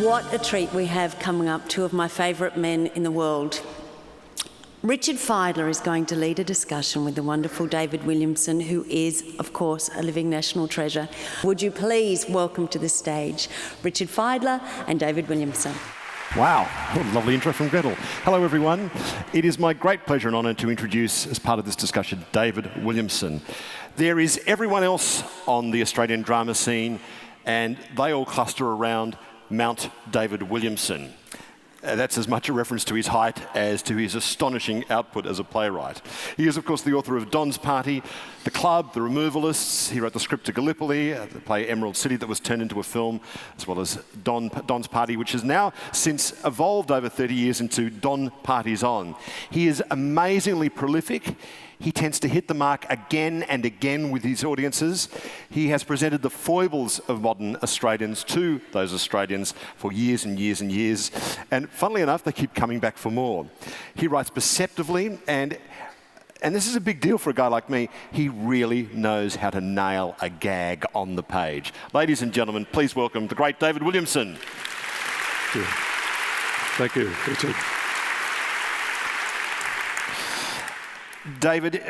What a treat we have coming up, two of my favourite men in the world. Richard Fidler is going to lead a discussion with the wonderful David Williamson, who is, of course, a living national treasure. Would you please welcome to the stage Richard Fidler and David Williamson. Wow, what a lovely intro from Gretel. Hello everyone. It is my great pleasure and honour to introduce, as part of this discussion, David Williamson. There is everyone else on the Australian drama scene, and they all cluster around Mount David Williamson. That's as much a reference to his height as to his astonishing output as a playwright. He is, of course, the author of Don's Party, The Club, The Removalists. He wrote the script to Gallipoli, the play Emerald City that was turned into a film, as well as Don's Party, which has now since evolved over 30 years into Don Party's On. He is amazingly prolific. He tends to hit the mark again and again with his audiences. He has presented the foibles of modern Australians to those Australians for years and years and years. And funnily enough, they keep coming back for more. He writes perceptively, and this is a big deal for a guy like me, he really knows how to nail a gag on the page. Ladies and gentlemen, please welcome the great David Williamson. Thank you, Richard. David,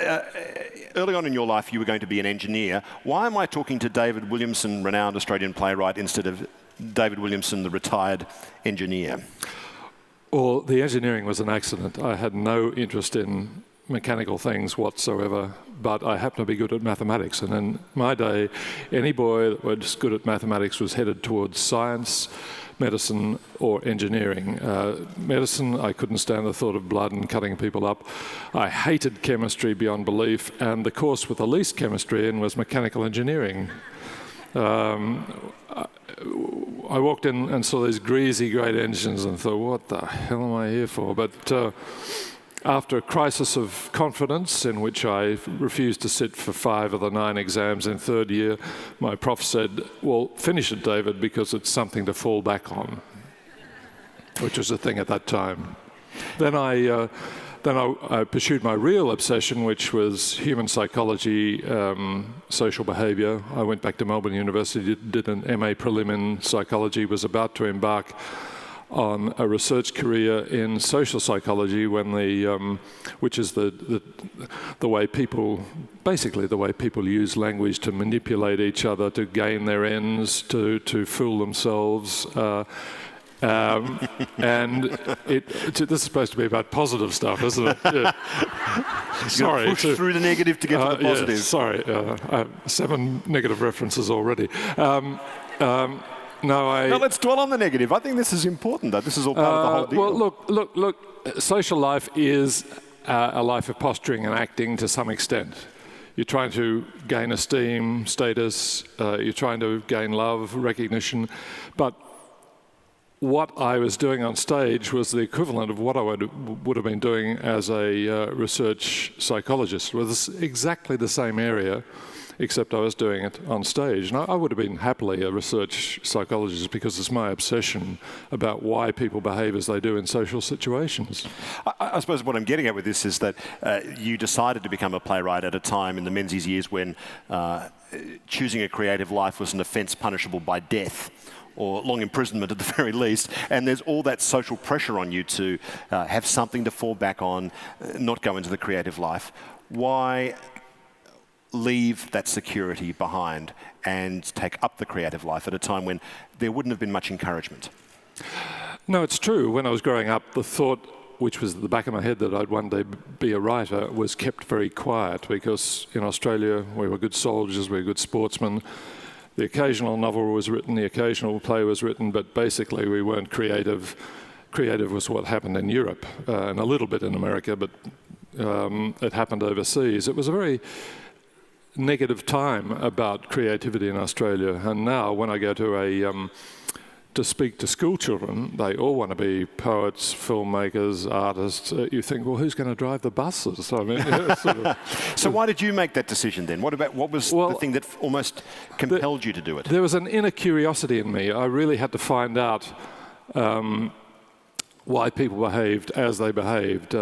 early on in your life you were going to be an engineer. Why am I talking to David Williamson, renowned Australian playwright, instead of David Williamson, the retired engineer? Well, the engineering was an accident. I had no interest in mechanical things whatsoever, but I happened to be good at mathematics. And in my day, any boy that was good at mathematics was headed towards science, medicine or engineering. Medicine, I couldn't stand the thought of blood and cutting people up. I hated chemistry beyond belief, and the course with the least chemistry in was mechanical engineering. I walked in and saw these greasy great engines and thought, what the hell am I here for? But after a crisis of confidence in which I refused to sit for 5 of the 9 exams in third year, my prof said, well, finish it, David, because it's something to fall back on, which was a thing at that time. Then I pursued my real obsession, which was human psychology, social behaviour. I went back to Melbourne University, did an MA prelim in psychology, was about to embark on a research career in social psychology, when which is the way people, basically the way people use language to manipulate each other, to gain their ends, to fool themselves. And this is supposed to be about positive stuff, isn't it? Yeah. Sorry. Push through the negative to get to the positive. Yeah, sorry, I have 7 negative references already. No, let's dwell on the negative. I think this is important, though. This is all part of the whole deal. Well, look. Social life is a life of posturing and acting to some extent. You're trying to gain esteem, status. You're trying to gain love, recognition. But what I was doing on stage was the equivalent of what I would have been doing as a research psychologist. It was exactly the same area, except I was doing it on stage. And I would have been happily a research psychologist, because it's my obsession about why people behave as they do in social situations. I suppose what I'm getting at with this is that you decided to become a playwright at a time in the Menzies years when choosing a creative life was an offence punishable by death, or long imprisonment at the very least, and there's all that social pressure on you to have something to fall back on, not go into the creative life. Why leave that security behind and take up the creative life at a time when there wouldn't have been much encouragement? No, it's true. When I was growing up, the thought, which was at the back of my head, that I'd one day be a writer, was kept very quiet, because in Australia we were good soldiers, we were good sportsmen. The occasional novel was written, the occasional play was written, but basically we weren't creative. Creative was what happened in Europe, and a little bit in America, but it happened overseas. It was a very negative time about creativity in Australia, and now when I go to speak to school children, they all want to be poets, filmmakers, artists. You think, well, who's going to drive the buses? I mean, So why did you make that decision then? What was the thing that almost compelled you to do it? There was an inner curiosity in me. I really had to find out why people behaved as they behaved.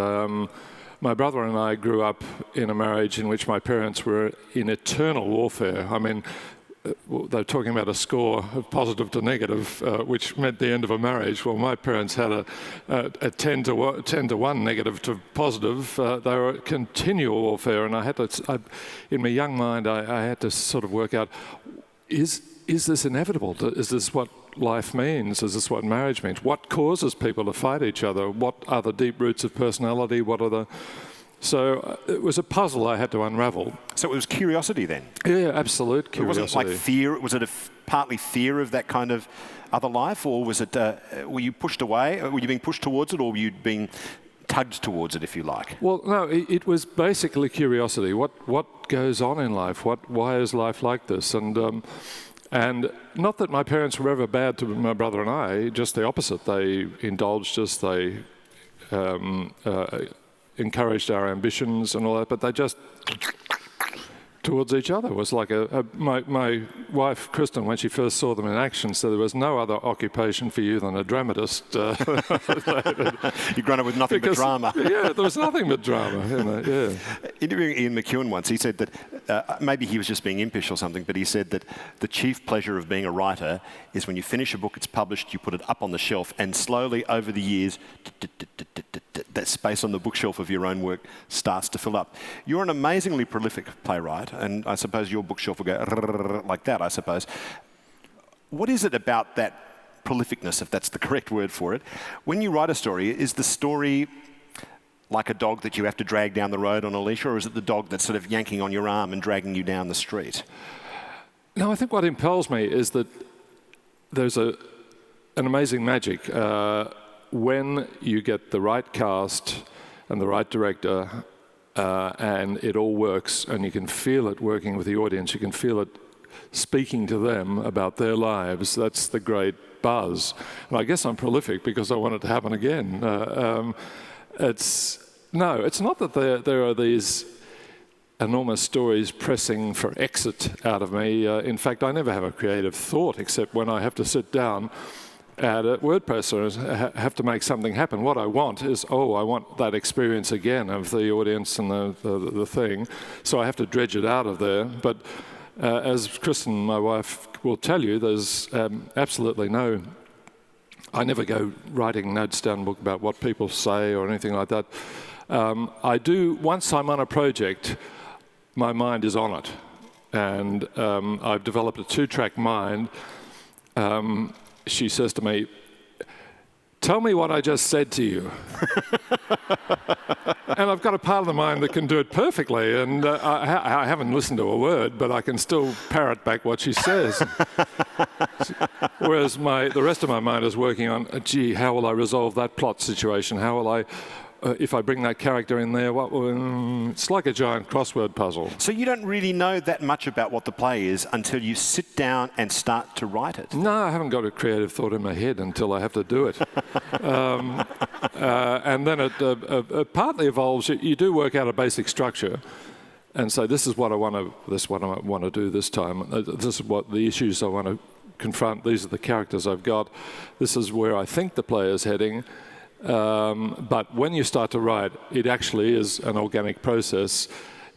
My brother and I grew up in a marriage in which my parents were in eternal warfare. I mean, they were talking about a score of positive to negative, which meant the end of a marriage. Well, my parents had a 10 to 1 negative to positive. They were continual warfare, and I had to, in my young mind, I had to sort of work out, is this inevitable? Is this what life means? Is this what marriage means? What causes people to fight each other? What are the deep roots of personality? So it was a puzzle I had to unravel. So it was curiosity then? Yeah, absolute curiosity. It wasn't like fear? Was it partly fear of that kind of other life, or was it, were you pushed away? Were you being pushed towards it, or were you being tugged towards it, if you like? Well, no, it was basically curiosity. What goes on in life? Why is life like this? And not that my parents were ever bad to my brother and I, just the opposite. They indulged us, they encouraged our ambitions and all that, but they just towards each other. It was like my wife, Kristen, when she first saw them in action, said there was no other occupation for you than a dramatist. You'd grown up with nothing but drama. Yeah, there was nothing but drama. Yeah. Interviewing Ian McEwan once, he said that, maybe he was just being impish or something, but he said that the chief pleasure of being a writer is when you finish a book, it's published, you put it up on the shelf, and slowly over the years, that space on the bookshelf of your own work starts to fill up. You're an amazingly prolific playwright, and I suppose your bookshelf will go like that, I suppose. What is it about that prolificness, if that's the correct word for it? When you write a story, is the story like a dog that you have to drag down the road on a leash, or is it the dog that's sort of yanking on your arm and dragging you down the street? No, I think what impels me is that there's an amazing magic. When you get the right cast and the right director, and it all works, and you can feel it working with the audience, you can feel it speaking to them about their lives, that's the great buzz. And I guess I'm prolific because I want it to happen again. It's not that there are these enormous stories pressing for exit out of me. In fact, I never have a creative thought except when I have to sit down at a WordPress or have to make something happen. What I want is, I want that experience again of the audience and the thing. So I have to dredge it out of there. But as Kristen, my wife, will tell you, there's absolutely no... I never go writing notes down in a book about what people say or anything like that. I do, once I'm on a project, my mind is on it. And I've developed a 2-track mind. She says to me, "Tell me what I just said to you." And I've got a part of the mind that can do it perfectly, and I haven't listened to a word, but I can still parrot back what she says. Whereas the rest of my mind is working on, gee, how will I resolve that plot situation? How will I, if I bring that character in there, it's like a giant crossword puzzle. So you don't really know that much about what the play is until you sit down and start to write it? No, I haven't got a creative thought in my head until I have to do it. And then it partly evolves. You do work out a basic structure and say, this is what I want to do this time. This is what the issues I want to confront. These are the characters I've got. This is where I think the play is heading. But when you start to write, it actually is an organic process.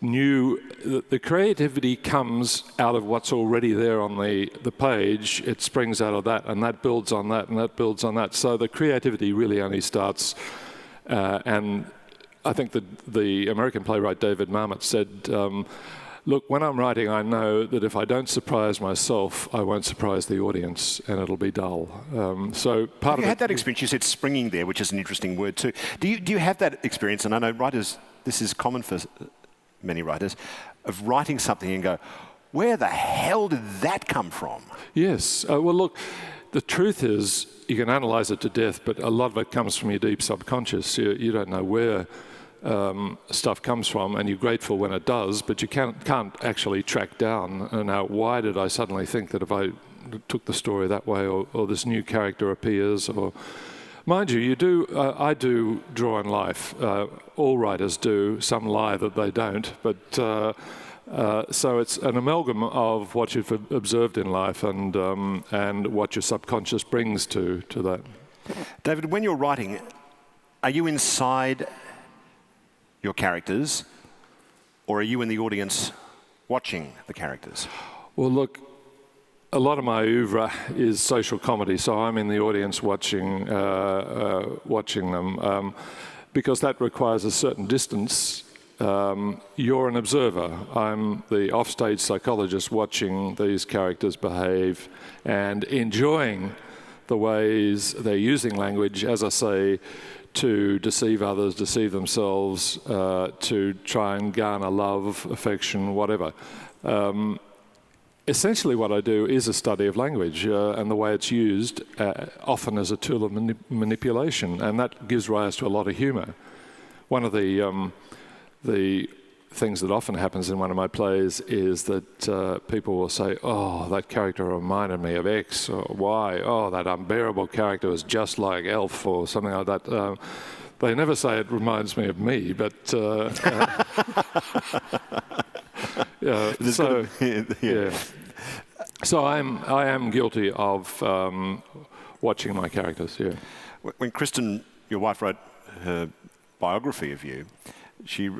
The creativity comes out of what's already there on the page. It springs out of that, and that builds on that, and that builds on that. So the creativity really only starts, and I think that the American playwright David Mamet said, look, when I'm writing, I know that if I don't surprise myself, I won't surprise the audience, and it'll be dull. So part of you had that experience. You said springing there, which is an interesting word too. Do you have that experience? And I know writers, this is common for many writers, of writing something and go, where the hell did that come from? Yes. Well, look, the truth is, you can analyse it to death, but a lot of it comes from your deep subconscious. You don't know where stuff comes from, and you're grateful when it does, but you can't actually track down, now, why did I suddenly think that if I took the story that way, or this new character appears, or... Mind you, I do draw on life. All writers do. Some lie that they don't, but so it's an amalgam of what you've observed in life and what your subconscious brings to that. David, when you're writing, are you inside your characters, or are you in the audience watching the characters? Well, look, a lot of my oeuvre is social comedy, so I'm in the audience watching them, because that requires a certain distance. You're an observer. I'm the offstage psychologist watching these characters behave and enjoying the ways they're using language, as I say, to deceive others, deceive themselves, to try and garner love, affection, whatever. Essentially what I do is a study of language and the way it's used, often as a tool of manipulation, and that gives rise to a lot of humour. One of the things that often happens in one of my plays is that people will say, oh, that character reminded me of X or Y, oh, that unbearable character was just like Elf or something like that. They never say it reminds me of me, but yeah, so yeah. So I am guilty of watching my characters. Yeah. When Kristen, your wife, wrote her biography of you,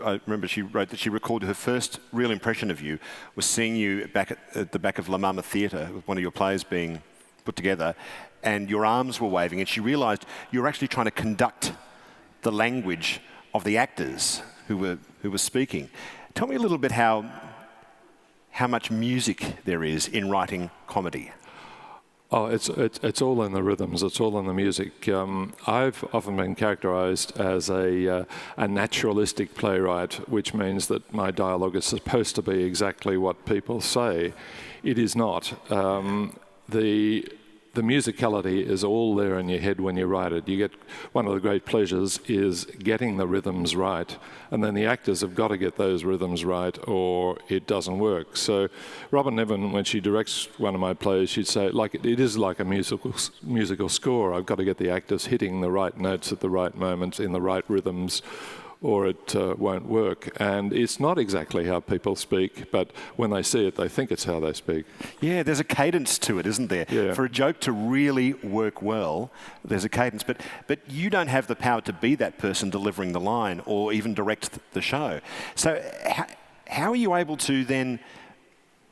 I remember she wrote that she recalled her first real impression of you was seeing you back at the back of La Mama Theatre with one of your plays being put together, and your arms were waving, and she realised you were actually trying to conduct the language of the actors who were speaking. Tell me a little bit how much music there is in writing comedy. Oh, it's all in the rhythms. It's all in the music. I've often been characterised as a naturalistic playwright, which means that my dialogue is supposed to be exactly what people say. It is not. The musicality is all there in your head when you write it. You get one of the great pleasures is getting the rhythms right, and then the actors have got to get those rhythms right, or it doesn't work. So, Robin Nevin, when she directs one of my plays, she'd say, like it is like a musical score. I've got to get the actors hitting the right notes at the right moments in the right rhythms, or it won't work. And it's not exactly how people speak, but when they see it, they think it's how they speak. Yeah, there's a cadence to it, isn't there? Yeah. For a joke to really work well, there's a cadence. But you don't have the power to be that person delivering the line or even direct the show. So how are you able to then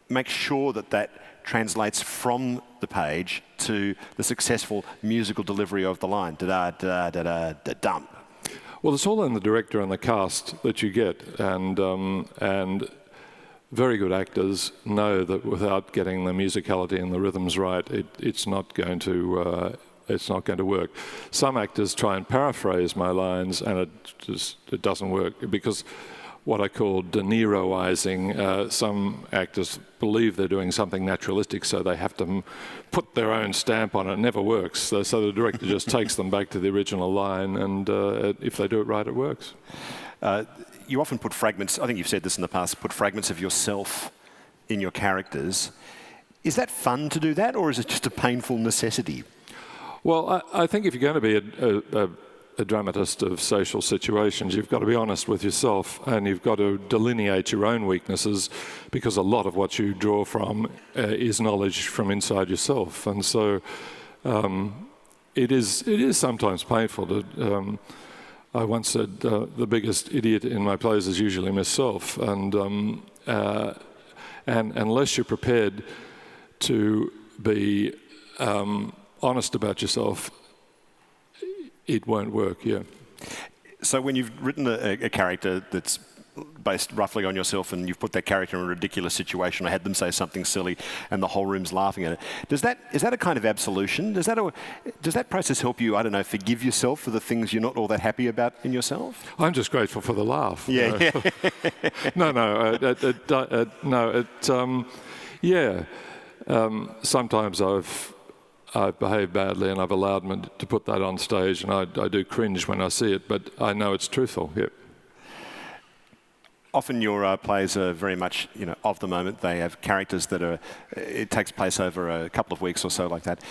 make sure that translates from the page to the successful musical delivery of the line? Da-da-da-da-da-da-dump. Well, it's all in the director and the cast that you get, and very good actors know that without getting the musicality and the rhythms right, it's not going to work. Some actors try and paraphrase my lines, and it doesn't work because what I call De Niroizing. Some actors believe they're doing something naturalistic, so they have to put their own stamp on it. It never works. So the director just takes them back to the original line, and if they do it right, it works. You often put fragments, I think you've said this in the past, put fragments of yourself in your characters. Is that fun to do that, or is it just a painful necessity? Well, I think if you're going to be a dramatist of social situations, you've got to be honest with yourself, and you've got to delineate your own weaknesses, because a lot of what you draw from is knowledge from inside yourself. And so it is sometimes painful to... I once said the biggest idiot in my plays is usually myself, and unless you're prepared to be honest about yourself, it won't work. Yeah. So when you've written a character that's based roughly on yourself, and you've put that character in a ridiculous situation, or had them say something silly, and the whole room's laughing at it, is that a kind of absolution? Does that process help you, I don't know, forgive yourself for the things you're not all that happy about in yourself? I'm just grateful for the laugh. Yeah. Sometimes I've behaved badly, and I've allowed me to put that on stage, and I do cringe when I see it, but I know it's truthful. Yeah. Often your plays are very much, of the moment. They have characters it takes place over a couple of weeks or so, like that.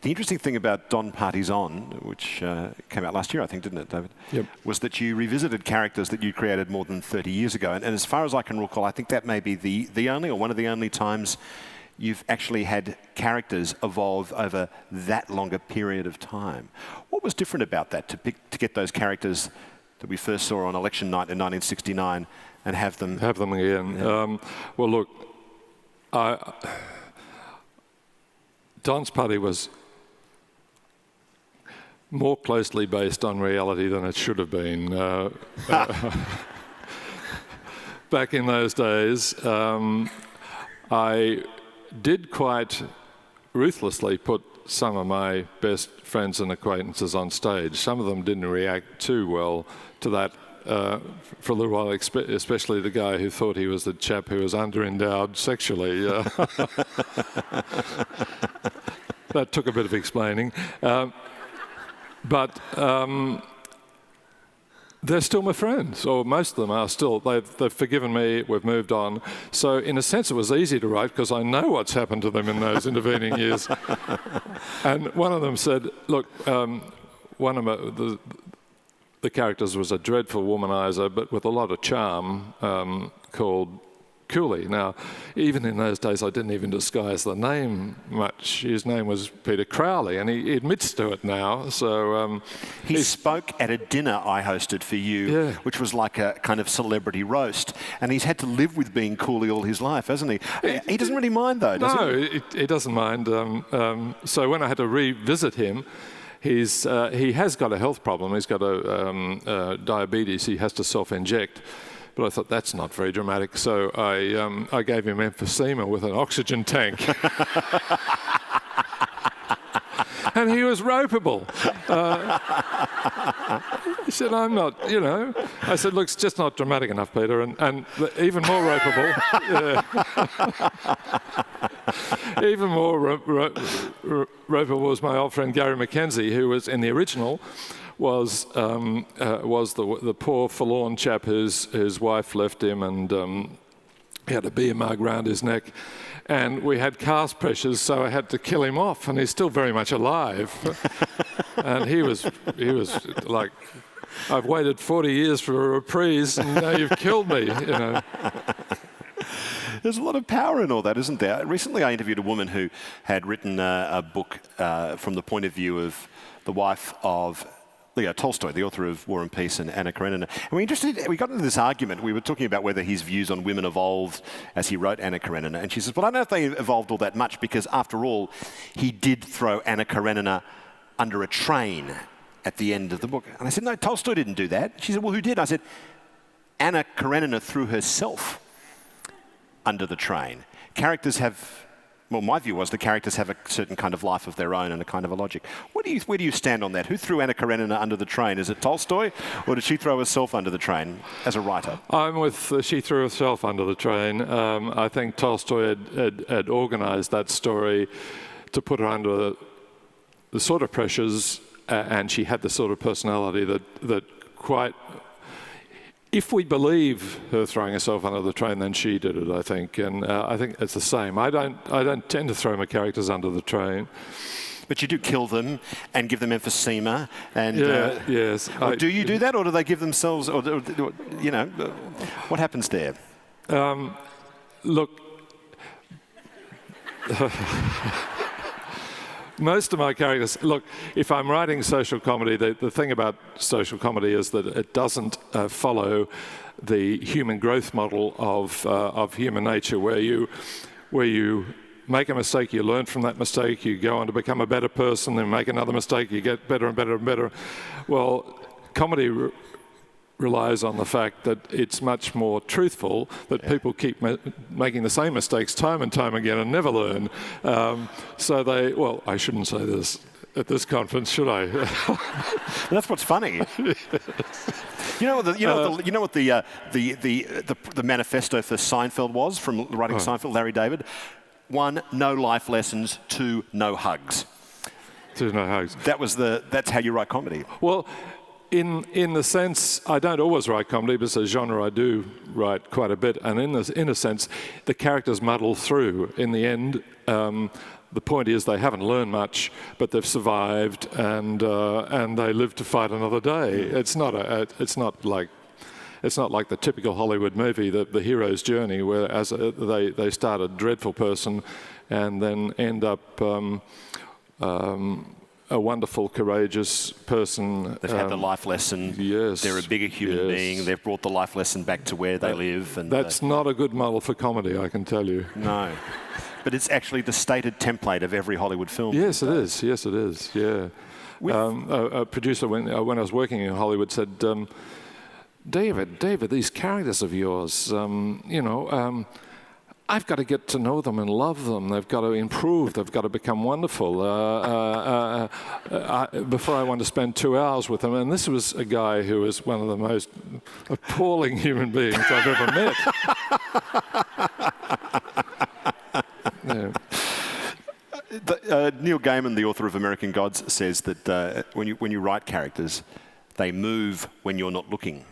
The interesting thing about Don Party's On, which came out last year, I think, didn't it, David? Yep. Was that you revisited characters that you created more than 30 years ago. And as far as I can recall, I think that may be the only, or one of the only times you've actually had characters evolve over that longer period of time. What was different about that, to get those characters that we first saw on election night in 1969 and have them again? Yeah. Well, look, Don's Party was more closely based on reality than it should have been. Back in those days, I did quite ruthlessly put some of my best friends and acquaintances on stage. Some of them didn't react too well to that for a little while, especially the guy who thought he was the chap who was under-endowed sexually. That took a bit of explaining. But they're still my friends, or most of them are still. They've forgiven me, we've moved on. So in a sense it was easy to write because I know what's happened to them in those intervening years. And one of them said, look, one of the characters was a dreadful womanizer, but with a lot of charm, called Cooley. Now, even in those days, I didn't even disguise the name much. His name was Peter Crowley, and he admits to it now. So he spoke at a dinner I hosted for you, which was like a kind of celebrity roast, and he's had to live with being Cooley all his life, hasn't he? He doesn't really mind, though, does he? No, he doesn't mind. So when I had to revisit him, he has got a health problem. He's got a diabetes. He has to self-inject. But I thought, that's not very dramatic, so I gave him emphysema with an oxygen tank. And he was ropeable. He said, I'm not, I said, look, it's just not dramatic enough, Peter, and even more ropeable. Even more ropeable was my old friend Gary Mackenzie, who was in the original, was the poor forlorn chap whose wife left him, and he had a beer mug round his neck, and we had cast pressures, so I had to kill him off, and he's still very much alive. And he was like, I've waited 40 years for a reprise, and now you've killed me, There's a lot of power in all that, isn't there? Recently I interviewed a woman who had written a book from the point of view of the wife of Leo Tolstoy, the author of War and Peace and Anna Karenina. And we got into this argument. We were talking about whether his views on women evolved as he wrote Anna Karenina. And she says, well, I don't know if they evolved all that much because, after all, he did throw Anna Karenina under a train at the end of the book. And I said, no, Tolstoy didn't do that. She said, well, who did? I said, Anna Karenina threw herself under the train. Characters have... Well, my view was the characters have a certain kind of life of their own and a kind of a logic. Where do you stand on that? Who threw Anna Karenina under the train? Is it Tolstoy, or did she throw herself under the train as a writer? I'm with she threw herself under the train. I think Tolstoy had organised that story to put her under the sort of pressures, and she had the sort of personality that quite... If we believe her throwing herself under the train, then she did it, I think, and I think it's the same. I don't tend to throw my characters under the train. But you do kill them and give them emphysema, and yes. Do you do that, or do they give themselves, or what happens there? Look. Most of my characters, look, if I'm writing social comedy, the thing about social comedy is that it doesn't follow the human growth model of human nature, where you make a mistake, you learn from that mistake, you go on to become a better person, then make another mistake, you get better and better and better. Well, comedy relies on the fact that it's much more truthful, that people keep making the same mistakes time and time again and never learn. Well, I shouldn't say this at this conference, should I? That's what's funny. You know what the manifesto for Seinfeld was from writing Seinfeld, Larry David? 1, no life lessons. 2, no hugs. 2, no hugs. That's how you write comedy. Well, in the sense, I don't always write comedy, but as a genre I do write quite a bit, and in a sense, the characters muddle through. In the end, the point is they haven't learned much, but they've survived, and they live to fight another day. It's not like the typical Hollywood movie, the hero's journey, where they start a dreadful person and then end up a wonderful, courageous person. They've had the life lesson. Yes. They're a bigger human being. They've brought the life lesson back to where they live. And that's not a good model for comedy, I can tell you. No. But it's actually the stated template of every Hollywood film. Yes, it is. Yes, it is. Yeah. A producer, when I was working in Hollywood, said, David, these characters of yours, I've got to get to know them and love them. They've got to improve. They've got to become wonderful before I want to spend 2 hours with them. And this was a guy who was one of the most appalling human beings I've ever met. Yeah. Neil Gaiman, the author of American Gods, says that when you write characters, they move when you're not looking.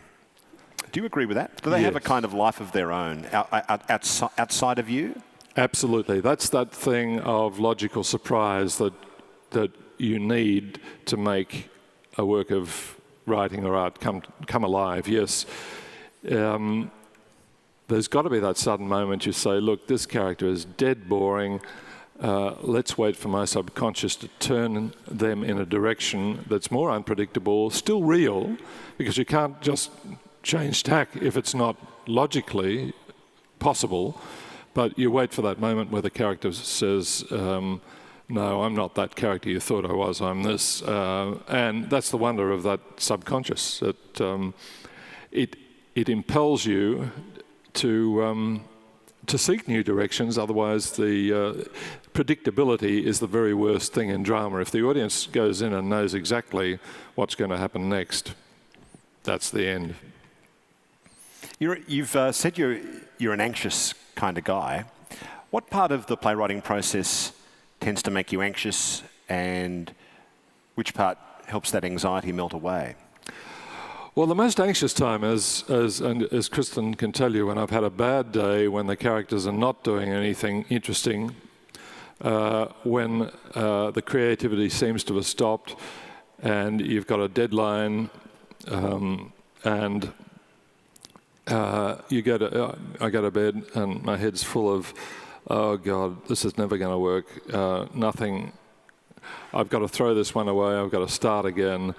Do you agree with that? Do they have a kind of life of their own outside of you? Absolutely. That's that thing of logical surprise that you need to make a work of writing or art come alive. Yes. There's got to be that sudden moment you say, look, this character is dead boring. Let's wait for my subconscious to turn them in a direction that's more unpredictable, still real, because you can't just change tack if it's not logically possible, but you wait for that moment where the character says, no, I'm not that character you thought I was, I'm this. And that's the wonder of that subconscious, that it impels you to seek new directions. Otherwise, the predictability is the very worst thing in drama. If the audience goes in and knows exactly what's going to happen next, that's the end. You've said you're an anxious kind of guy. What part of the playwriting process tends to make you anxious, and which part helps that anxiety melt away? Well, the most anxious time, as Kristen can tell you, when I've had a bad day, when the characters are not doing anything interesting, when the creativity seems to have stopped, and you've got a deadline, and I go to bed and my head's full of, oh God, this is never going to work. Nothing. I've got to throw this one away. I've got to start again.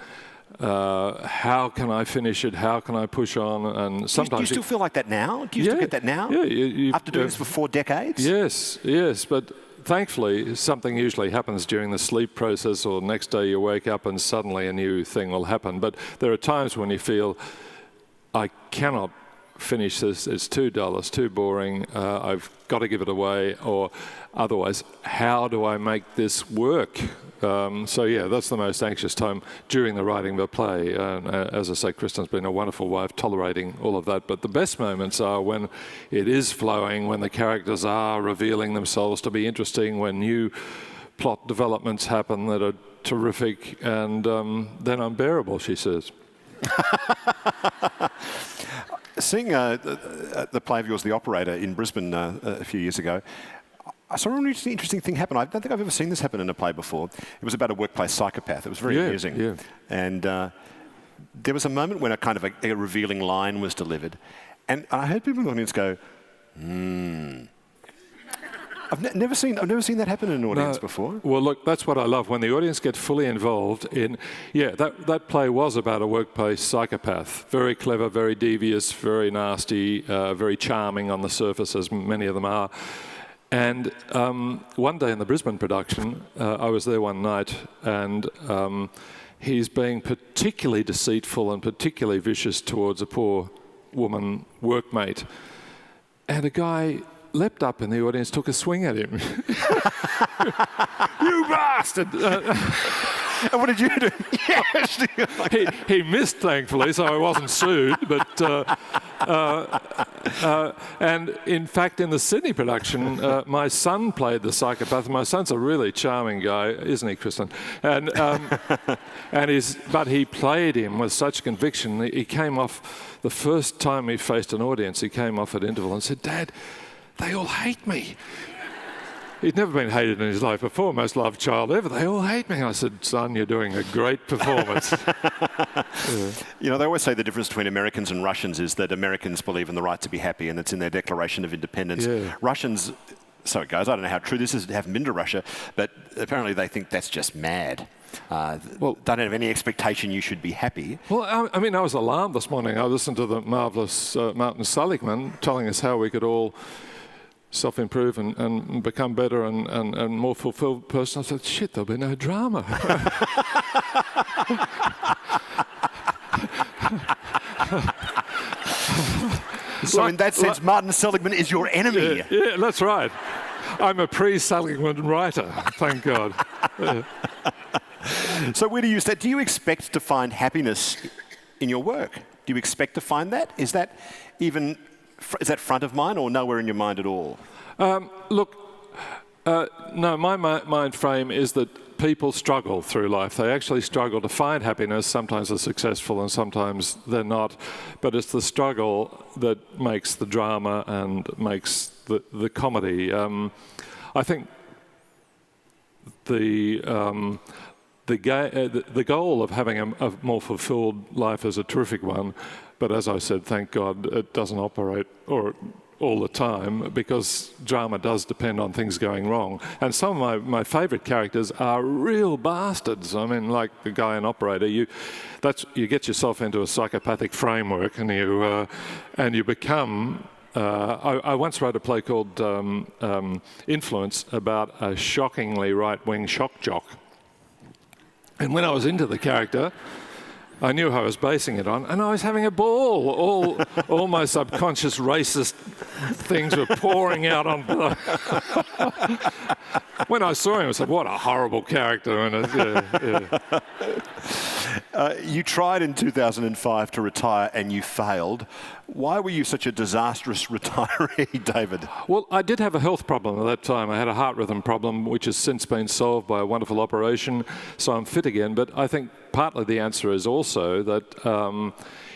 How can I finish it? How can I push on? And sometimes do you still feel like that now? Do you still get that now? Yeah. After doing this for 4 decades? Yes. But thankfully, something usually happens during the sleep process, or next day you wake up and suddenly a new thing will happen. But there are times when you feel, I cannot finish this, it's too dull, it's too boring, I've got to give it away, or otherwise, how do I make this work? So yeah, that's the most anxious time during the writing of a play. As I say, Kristen's been a wonderful wife tolerating all of that, but the best moments are when it is flowing, when the characters are revealing themselves to be interesting, when new plot developments happen that are terrific, and then unbearable, she says. Seeing the play of yours, The Operator, in Brisbane a few years ago, I saw an interesting thing happen. I don't think I've ever seen this happen in a play before. It was about a workplace psychopath. It was very amusing. Yeah. And there was a moment when a kind of a revealing line was delivered. And I heard people in the audience go, I've never seen that happen in an audience before. Well, look, that's what I love, when the audience get fully involved in. Yeah, that play was about a workplace psychopath. Very clever, very devious, very nasty, very charming on the surface, as many of them are. And one day in the Brisbane production, I was there one night, and he's being particularly deceitful and particularly vicious towards a poor woman workmate. And a guy leapt up in the audience, took a swing at him. You bastard! And what did you do? He missed, thankfully, so I wasn't sued. But and in fact, in the Sydney production, my son played the psychopath. My son's a really charming guy, isn't he, Kristen? And but he played him with such conviction. He came off the first time he faced an audience. He came off at interval and said, "Dad, they all hate me." He'd never been hated in his life before, most loved child ever. They all hate me. I said, "Son, you're doing a great performance." Yeah. You know, they always say the difference between Americans and Russians is that Americans believe in the right to be happy, and it's in their Declaration of Independence. Yeah. Russians, so it goes, I don't know how true this is, haven't been to Russia, but apparently they think that's just mad. don't have any expectation you should be happy. Well, I mean, I was alarmed this morning. I listened to the marvellous Martin Seligman telling us how we could all self-improve and become better and more fulfilled person. I said, shit, there'll be no drama. So in that sense, Martin Seligman is your enemy. Yeah, that's right. I'm a pre-Seligman writer, thank God. Yeah. So where do you stand? Do you expect to find happiness in your work? Do you expect to find that? Is that front of mind or nowhere in your mind at all? Look, no, my mind frame is that people struggle through life. They actually struggle to find happiness. Sometimes they're successful and sometimes they're not. But it's the struggle that makes the drama and makes the comedy. I think the goal of having a more fulfilled life is a terrific one. But as I said, thank God it doesn't operate all the time, because drama does depend on things going wrong. And some of my favourite characters are real bastards. I mean, like the guy in Operator, you get yourself into a psychopathic framework and you become... I once wrote a play called Influence about a shockingly right-wing shock jock. And when I was into the character, I knew who I was basing it on, and I was having a ball. All my subconscious racist things were pouring out on. When I saw him, I said, "What a horrible character!" And you tried in 2005 to retire, and you failed. Why were you such a disastrous retiree, David? Well, I did have a health problem at that time. I had a heart rhythm problem, which has since been solved by a wonderful operation, so I'm fit again. But I think partly the answer is also that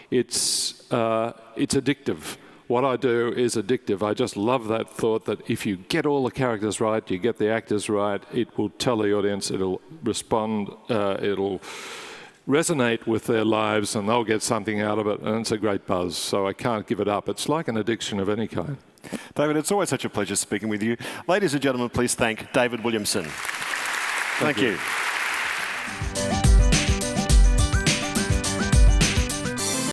it's addictive. What I do is addictive. I just love that thought that if you get all the characters right, you get the actors right, it will tell the audience, it'll respond, it'll resonate with their lives, and they'll get something out of it, and it's a great buzz. So I can't give it up. It's like an addiction of any kind. David, it's always such a pleasure speaking with you. Ladies and gentlemen, please thank David Williamson. Thank you.